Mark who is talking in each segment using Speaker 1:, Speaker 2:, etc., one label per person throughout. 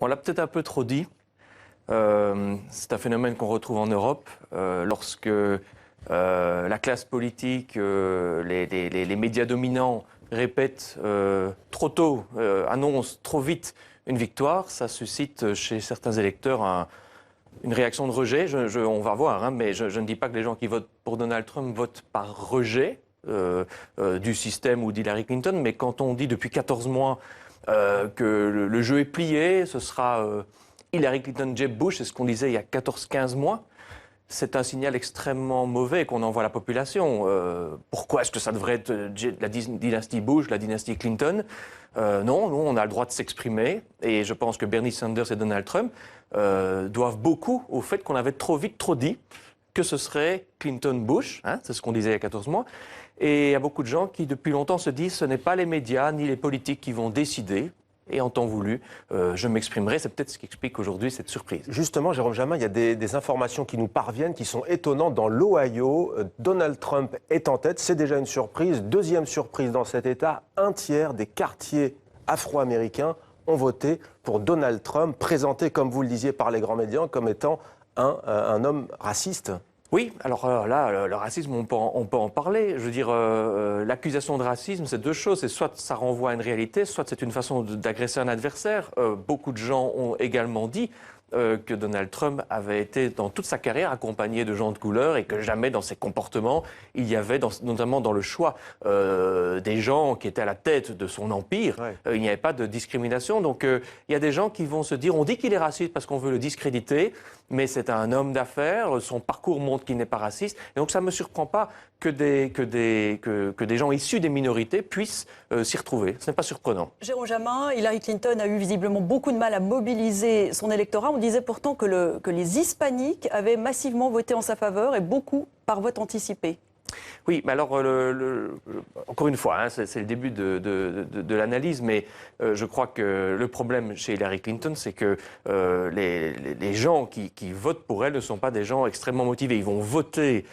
Speaker 1: On l'a peut-être un peu trop dit. C'est un phénomène qu'on retrouve en Europe lorsque la classe politique, les médias dominants répètent trop tôt, annoncent trop vite une victoire. Ça suscite chez certains électeurs une réaction de rejet. On va voir, hein, mais je ne dis pas que les gens qui votent pour Donald Trump votent par rejet du système ou d'Hillary Clinton, mais quand on dit depuis 14 mois que le jeu est plié, ce sera Hillary Clinton, Jeb Bush, c'est ce qu'on disait il y a 14-15 mois. C'est un signal extrêmement mauvais qu'on envoie à la population. Pourquoi est-ce que ça devrait être la dynastie Bush, la dynastie Clinton? Non, nous, on a le droit de s'exprimer. Et je pense que Bernie Sanders et Donald Trump doivent beaucoup au fait qu'on avait trop vite, trop dit que ce serait Clinton-Bush. Hein, c'est ce qu'on disait il y a 14 mois. Et il y a beaucoup de gens qui, depuis longtemps, se disent ce n'est pas les médias ni les politiques qui vont décider. Et en temps voulu, je m'exprimerai. C'est peut-être ce qui explique aujourd'hui cette surprise.
Speaker 2: Justement, Jérôme Jamin, il y a des informations qui nous parviennent, qui sont étonnantes. Dans l'Ohio, Donald Trump est en tête. C'est déjà une surprise. Deuxième surprise dans cet État, un tiers des quartiers afro-américains ont voté pour Donald Trump, présenté, comme vous le disiez, par les grands médias, comme étant un homme raciste.
Speaker 1: Oui, alors là, le racisme, on peut en parler. Je veux dire, l'accusation de racisme, c'est deux choses. C'est soit ça renvoie à une réalité, soit c'est une façon d'agresser un adversaire. Beaucoup de gens ont également dit que Donald Trump avait été dans toute sa carrière accompagné de gens de couleur et que jamais dans ses comportements, il y avait, notamment dans le choix des gens qui étaient à la tête de son empire, il n'y avait pas de discrimination. Donc il y a des gens qui vont se dire, on dit qu'il est raciste parce qu'on veut le discréditer, mais c'est un homme d'affaires, son parcours montre qu'il n'est pas raciste. Et donc ça ne me surprend pas que des gens issus des minorités puissent s'y retrouver. Ce n'est pas surprenant.
Speaker 3: Jérôme Jamin, Hillary Clinton a eu visiblement beaucoup de mal à mobiliser son électorat. On disait pourtant que les hispaniques avaient massivement voté en sa faveur et beaucoup par vote anticipé.
Speaker 1: Oui, mais alors, encore une fois, hein, c'est le début de l'analyse, mais je crois que le problème chez Hillary Clinton, c'est que les gens qui votent pour elle ne sont pas des gens extrêmement motivés. Ils vont voter...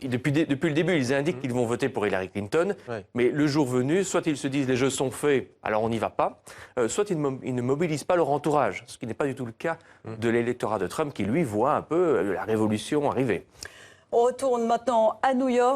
Speaker 1: Depuis le début, ils indiquent qu'ils vont voter pour Hillary Clinton, mais le jour venu, soit ils se disent les jeux sont faits, alors on n'y va pas, soit ils ne mobilisent pas leur entourage, ce qui n'est pas du tout le cas de l'électorat de Trump qui, lui, voit un peu la révolution arriver.
Speaker 3: On retourne maintenant à New York.